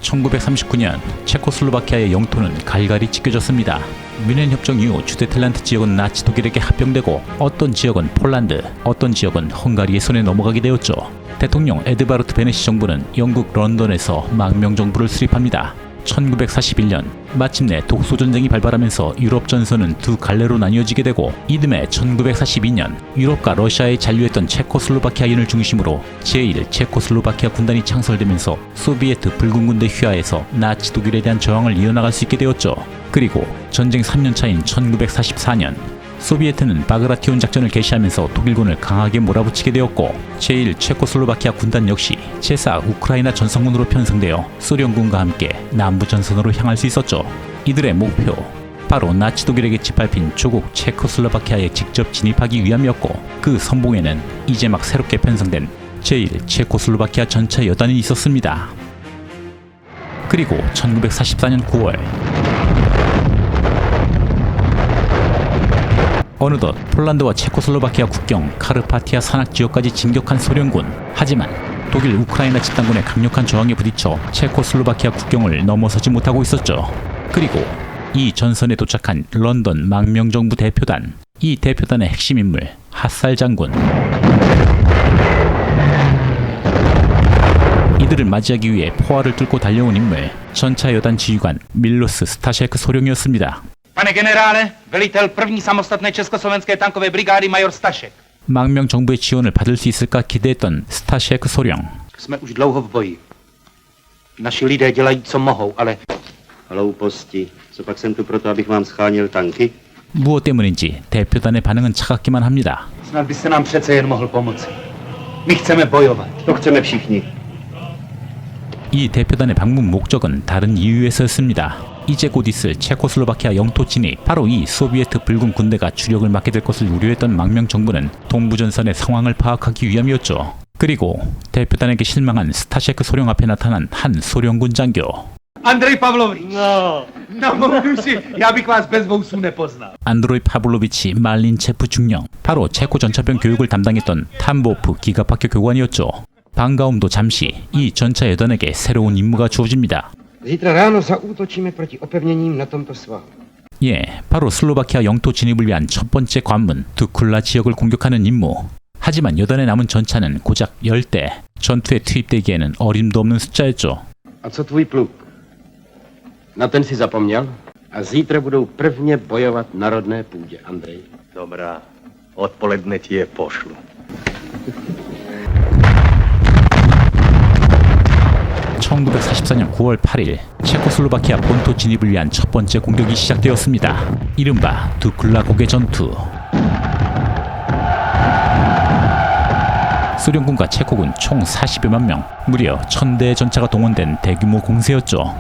1939년 체코슬로바키아의 영토는 갈갈이 찢겨졌습니다. 뮌헨 협정 이후 주데틀란트 지역은 나치 독일에게 합병되고 어떤 지역은 폴란드, 어떤 지역은 헝가리의 손에 넘어가게 되었죠. 대통령 에드바르트 베네시 정부는 영국 런던에서 망명 정부를 수립합니다. 1941년 마침내 독소전쟁이 발발하면서 유럽 전선은 두 갈래로 나뉘어지게 되고 이듬해 1942년 유럽과 러시아에 잔류했던 체코슬로바키아인을 중심으로 제1체코슬로바키아 군단이 창설되면서 소비에트 붉은 군대 휘하에서 나치 독일에 대한 저항을 이어나갈 수 있게 되었죠. 그리고 전쟁 3년 차인 1944년 소비에트는 바그라티온 작전을 개시하면서 독일군을 강하게 몰아붙이게 되었고 제1체코슬로바키아 군단 역시 제4 우크라이나 전성군으로 편성되어 소련군과 함께 남부 전선으로 향할 수 있었죠. 이들의 목표 바로 나치 독일에게 짓밟힌 조국 체코슬로바키아에 직접 진입하기 위함이었고 그 선봉에는 이제 막 새롭게 편성된 제1체코슬로바키아 전차 여단이 있었습니다. 그리고 1944년 9월 어느덧 폴란드와 체코슬로바키아 국경 카르파티아 산악 지역까지 진격한 소련군. 하지만 독일 우크라이나 집단군의 강력한 저항에 부딪혀 체코슬로바키아 국경을 넘어서지 못하고 있었죠. 그리고 이 전선에 도착한 런던 망명정부 대표단. 이 대표단의 핵심 인물 핫살 장군. 이들을 맞이하기 위해 포화를 뚫고 달려온 인물 전차 여단 지휘관 밀로스 스타셰크 소령이었습니다. Pane generále, velitel první samostatné československé tankové brigády major Stašek. 망명 정부의 지원을 받을 수 있을까 기대했던 스타셰크 소령. Jsme už dlouho v boji. Naši lidé dělají, co mohou, ale... Hlouposti. Copak jsem tu proto, abych vám schánil tanky? 무엇 때문인지 대표단의 반응은 차갑기만 합니다. Snad byste nám přece jen mohl pomoci. My chceme bojovat. To chceme všichni. 이 대표단의 방문 목적은 다른 이유에서였습니다. 이제 곧 있을 체코슬로바키아 영토 진입, 바로 이 소비에트 붉은 군대가 주력을 맡게 될 것을 우려했던 망명 정부는 동부전선의 상황을 파악하기 위함이었죠. 그리고 대표단에게 실망한 스타셰크 소령 앞에 나타난 한 소련군 장교. Andrej Pavlovič. No duši, já bych vás bez vousů nepoznal. 안드로이 파블로비치 말린체프 중령, 바로 체코 전차병 교육을 담당했던 탐보프 기갑학교 교관이었죠. 반가움도 잠시 이 전차 여단에게 새로운 임무가 주어집니다. Zítra ráno zaútočíme proti opevněním na tomto svahu. 예, 바로 슬로바키아 영토 진입을 위한 첫 번째 관문 두쿨라 지역을 공격하는 임무. 하지만 여단에 남은 전차는 고작 10대. 전투에 투입되기에는 어림도 없는 숫자였죠. A co tvůj pluk? Na ten si zapomněl? A zítra budou prvně bojovat na rodné půdě, Andrej. Dobrá, odpoledne ti je pošlu. (1944년 9월 8일) 체코슬로바키아 본토 진입을 위한 첫 번째 공격이 시작되었습니다. 이른바 두쿨라 고개 전투. 소련군과 체코군 총 40여만 명, 무려 1000대의 전차가 동원된 대규모 공세였죠.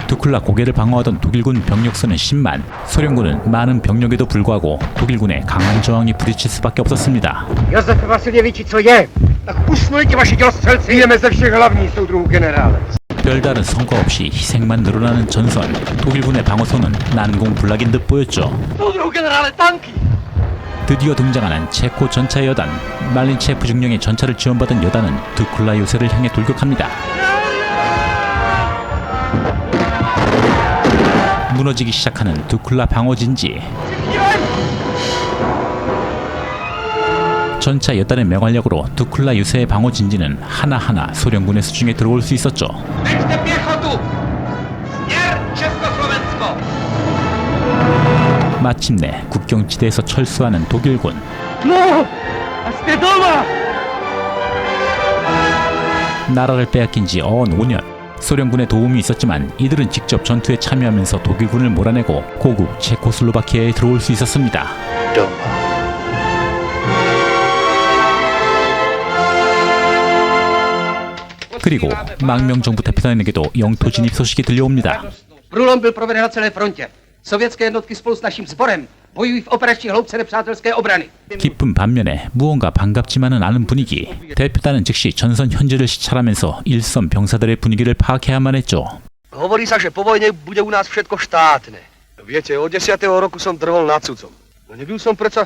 두쿨라 고개를 방어하던 독일군 병력수는 10만, 소련군은 많은 병력에도 불구하고 독일군의 강한 저항이 부딪힐 수밖에 없었습니다. Josef Vasiljeviči, co je? Tak usnujte vaši dělostřelci. Jdeme ze všech hlavních soudruhů generále. 별다른 성과 없이 희생만 늘어나는 전선. 독일군의 방어선은 난공불락인 듯 보였죠. Soudruhu generále, tanky! 드디어 등장하는 체코 전차 여단. 말린체프 중령의 전차를 지원받은 여단은 두쿨라 요새를 향해 돌격합니다. 무너지기 시작하는 두쿨라 방어진지. 전차 여단의 맹활약으로 두쿨라 유세의 방어진지는 하나하나 소련군의 수중에 들어올 수 있었죠. 마침내 국경지대에서 철수하는 독일군. 나라를 빼앗긴 지 어언 5년. 소련군의 도움이 있었지만 이들은 직접 전투에 참여하면서 독일군을 몰아내고 고국 체코슬로바키아에 들어올 수 있었습니다. 그리고 망명정부 대표단에게도 영토 진입 소식이 들려옵니다. Průlom byl proveden na celé frontě. Sovětské jednotky spolu s naším sborem bojují v operační hloubce nepřátelské obrany. 기쁜 반면에 무언가 반갑지만은 않은 분위기. 대표단은 즉시 전선 현지를 시찰하면서 일선 병사들의 분위기를 파악해야만 했죠. Hovorí sa, že po vojne bude u nás všetko štátne. Viete, od 10. roku som drhol nad cudzom. No nebyl som predsa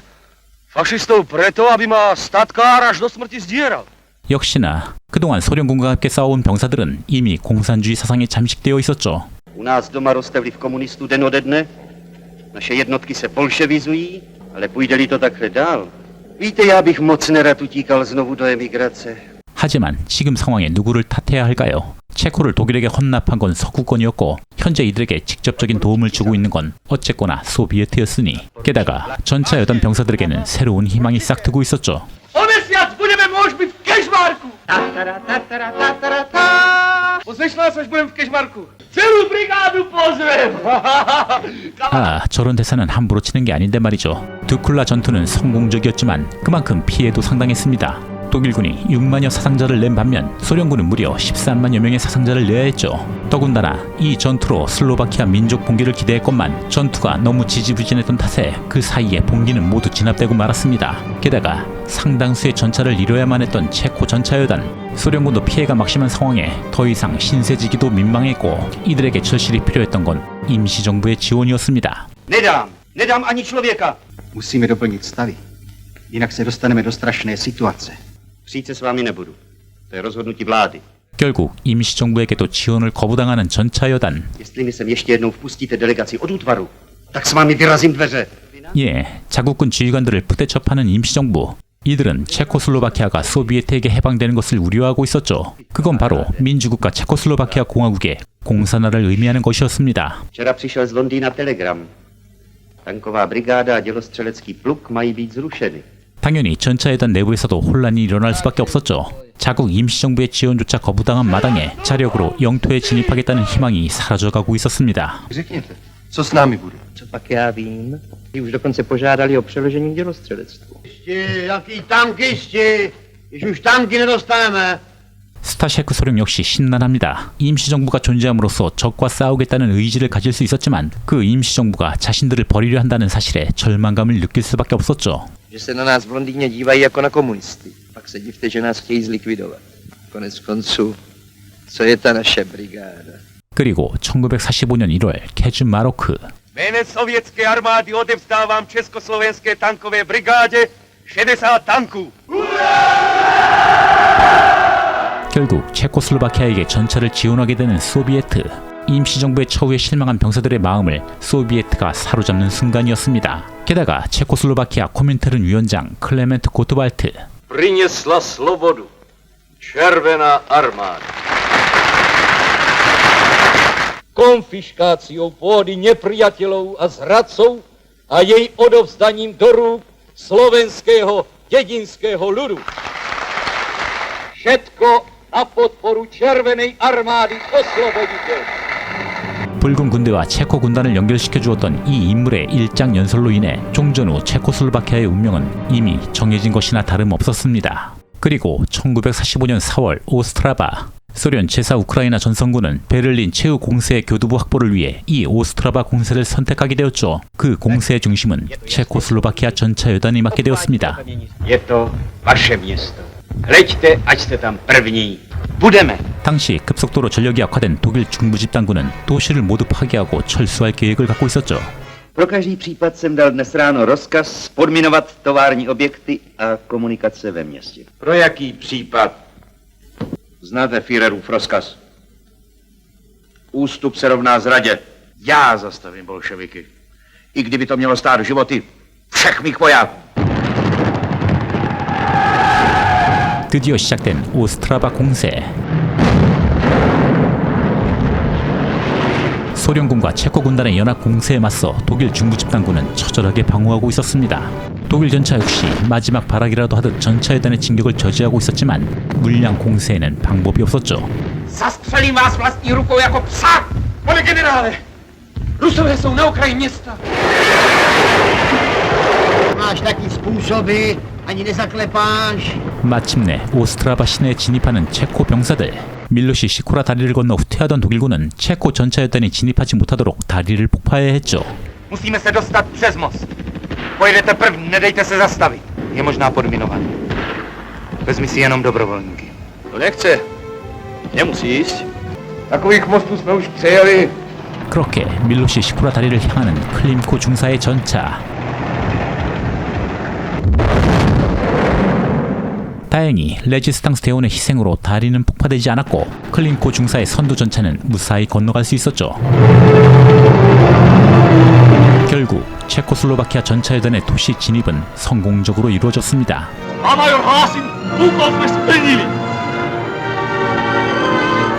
fašistov preto, aby ma statkár až do smrti zdieral. 역시나 그동안 소련군과 함께 싸워온 병사들은 이미 공산주의 사상에 잠식되어 있었죠. U nás doma roste vliv komunistů den ode dne. Naše jednotky se bolševizují, ale půjde-li to takhle dál. Víte, já bych moc nerad utíkal znovu do emigrace. 하지만 지금 상황에 누구를 탓해야 할까요? 체코를 독일에게 헌납한 건 서구권이었고 현재 이들에게 직접적인 도움을 주고 있는 건 어쨌거나 소비에트였으니 게다가 전차 여단 병사들에게는 새로운 희망이 싹트고 있었죠. O měsíc budeme mož být v Kežmarku. Poslyš nás, až budeme v Kežmarku. Celou brigádu pozvem. 아, 저런 대사는 함부로 치는 게 아닌데 말이죠. 두쿨라 전투는 성공적이었지만 그만큼 피해도 상당했습니다. 독일군이 6만여 사상자를 낸 반면 소련군은 무려 13만여 명의 사상자를 내야 했죠. 더군다나 이 전투로 슬로바키아 민족 봉기를 기대했건만 전투가 너무 지지부진했던 탓에 그 사이에 봉기는 모두 진압되고 말았습니다. 게다가 상당수의 전차를 잃어야만 했던 체코 전차여단, 소련군도 피해가 막심한 상황에 더 이상 신세지기도 민망했고 이들에게 절실히 필요했던 건 임시정부의 지원이었습니다. Nedám ani člověka. Musíme doplnit stavy, jinak se dostaneme do strašné situace. Přijít se s vámi nebudu. To je rozhodnutí vlády. 결국 임시정부에게도 지원을 거부당하는 전차여단. Jestli mi sem ještě jednou vpustíte delegaci od útvaru, tak s vámi vyrazím dveře. 예, 자국군 지휘관들을 부대첩하는 임시정부. 이들은 체코슬로바키아가 소비에트에게 해방되는 것을 우려하고 있었죠. 그건 바로 민주국가 체코슬로바키아 공화국의 공산화를 의미하는 것이었습니다. Včera přišel z Londýna telegram. Tanková brigáda a dělostřelecký pluk mají být zrušeny. 당연히 전차여단 내부에서도 혼란이 일어날 수밖에 없었죠. 자국 임시정부의 지원조차 거부당한 마당에 자력으로 영토에 진입하겠다는 희망이 사라져가고 있었습니다. Řekněte, co s námi bude? Co pak já vím? Ti už dokonce požádali o přeložení dělostřelectvu. Jaký tankisti? Když už tanky nedostaneme. 스타셰크 소령 역시 신난합니다. 임시정부가 존재함으로써 적과 싸우겠다는 의지를 가질 수 있었지만 그 임시정부가 자신들을 버리려 한다는 사실에 절망감을 느낄 수밖에 없었죠. Že se na nás v Londýně dívají jako na komunisty. Pak se divte, že nás chtějí zlikvidovat. Konec konců, co je ta naše brigáda? 그리고 1945년 1월 케즈마로크. Jménem sovětské armády odevzdávám československé tankové brigádě 60 tanků. 결국 체코슬로바키아에게 전차를 지원하게 되는 소비에트. 임시정부의 처우에 실망한 병사들의 마음을 소비에트가 사로잡는 순간이었습니다. 게다가 체코슬로바키아 코민테른 위원장 클레멘트 고트발트. Prinesla slobodu. Červená armáda. Konfiškáciou pôdy nepriateľov a zradcov a jej odovzdaním do rúk slovenského dedinského ľudu. Všetko na podporu Červenej armády osloboditeľov. 붉은 군대와 체코 군단을 연결시켜 주었던 이 인물의 일장 연설로 인해 종전 후 체코슬로바키아의 운명은 이미 정해진 것이나 다름없었습니다. 그리고 1945년 4월 오스트라바. 소련 제4 우크라이나 전선군은 베를린 최후 공세의 교두보 확보를 위해 이 오스트라바 공세를 선택하게 되었죠. 그 공세의 중심은 체코슬로바키아 전차 여단이 맡게 되었습니다. Je to vaše město. Hleďte, ať jste tam první. Budeme. 당시 급속도로 전력이 악화된 독일 중부 집단군은 도시를 모두 파괴하고 철수할 계획을 갖고 있었죠. Pro každý případ jsem dal dnes ráno rozkaz podminovat tovární objekty a komunikace ve městě. Pro jaký případ? Znáte Führerův rozkaz? Ústup se rovná zradě. Já zastavím bolševiky. I kdyby to mělo stát životy všech mých vojáků. 드디어 시작된 오스트라바 공세. 소련군과 체코 군단의 연합 공세에 맞서 독일 중부 집단군은 처절하게 방어하고 있었습니다. 독일 전차 역시 마지막 발악이라도 하듯 전차여단의 진격을 저지하고 있었지만 물량 공세에는 방법이 없었죠. Zastřelím vás vlastní rukou jako psa! Pane generále, Rusové jsou na okraji města. Máš taky způsoby, ani nezaklepáš. 마침내 오스트라바 시내에 진입하는 체코 병사들. 밀로시 시코라 다리를 건너 후퇴하던 독일군은 체코 전차여단이 진입하지 못하도록 다리를 폭파해야 했죠. Musíme se dostat přes most. Pojedete první, nedejte se zastavit. Je možná podminovaný. Vezmi si jenom dobrovolníky. To nechce. Nemusí jíst. Takových mostů jsme už přejeli. 그렇게 밀로시 시코라 다리를 향하는 클림코 중사의 전차. 다행히 레지스탕스 대원의 희생으로 다리는 폭파되지 않았고 클린코 중사의 선두 전차는 무사히 건너갈 수 있었죠. 결국 체코슬로바키아 전차여단의 도시 진입은 성공적으로 이루어졌습니다.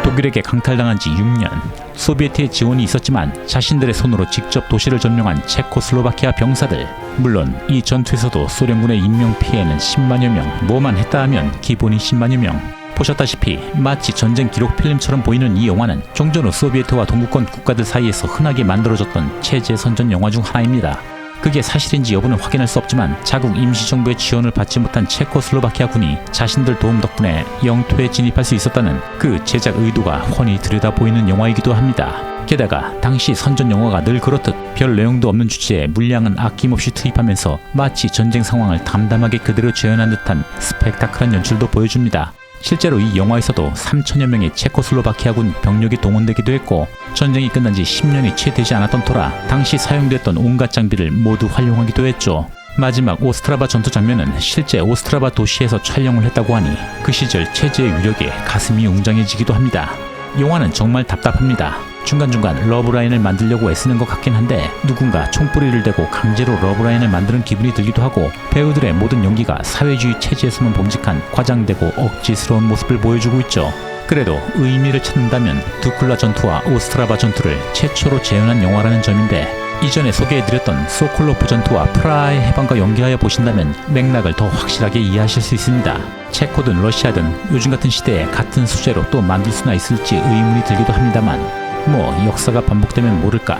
독일에게 강탈당한 지 6년, 소비에트의 지원이 있었지만 자신들의 손으로 직접 도시를 점령한 체코슬로바키아 병사들. 물론 이 전투에서도 소련군의 인명피해는 10만여 명, 뭐만 했다 하면 기본이 10만여 명. 보셨다시피 마치 전쟁 기록 필름처럼 보이는 이 영화는 종전 후 소비에트와 동구권 국가들 사이에서 흔하게 만들어졌던 체제 선전 영화 중 하나입니다. 그게 사실인지 여부는 확인할 수 없지만 자국 임시정부의 지원을 받지 못한 체코슬로바키아 군이 자신들 도움 덕분에 영토에 진입할 수 있었다는 그 제작 의도가 훤히 들여다보이는 영화이기도 합니다. 게다가 당시 선전 영화가 늘 그렇듯 별 내용도 없는 주제에 물량은 아낌없이 투입하면서 마치 전쟁 상황을 담담하게 그대로 재현한 듯한 스펙타클한 연출도 보여줍니다. 실제로 이 영화에서도 3천여 명의 체코슬로바키아군 병력이 동원되기도 했고 전쟁이 끝난 지 10년이 채 되지 않았던 터라 당시 사용됐던 온갖 장비를 모두 활용하기도 했죠. 마지막 오스트라바 전투 장면은 실제 오스트라바 도시에서 촬영을 했다고 하니 그 시절 체제의 위력에 가슴이 웅장해지기도 합니다. 영화는 정말 답답합니다. 중간중간 러브라인을 만들려고 애쓰는 것 같긴 한데 누군가 총뿌리를 대고 강제로 러브라인을 만드는 기분이 들기도 하고 배우들의 모든 연기가 사회주의 체제에서만 범직한 과장되고 억지스러운 모습을 보여주고 있죠. 그래도 의미를 찾는다면 두클라 전투와 오스트라바 전투를 최초로 재현한 영화라는 점인데 이전에 소개해드렸던 소콜로프 전투와 프라하의 해방과 연계하여 보신다면 맥락을 더 확실하게 이해하실 수 있습니다. 체코든 러시아든 요즘 같은 시대에 같은 소재로 또 만들 수나 있을지 의문이 들기도 합니다만 뭐 역사가 반복되면 모를까.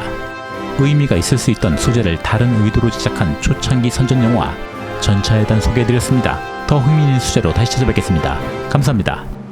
의미가 있을 수 있던 소재를 다른 의도로 제작한 초창기 선전 영화 전차여단 소개해드렸습니다. 더 흥미있는 소재로 다시 찾아뵙겠습니다. 감사합니다.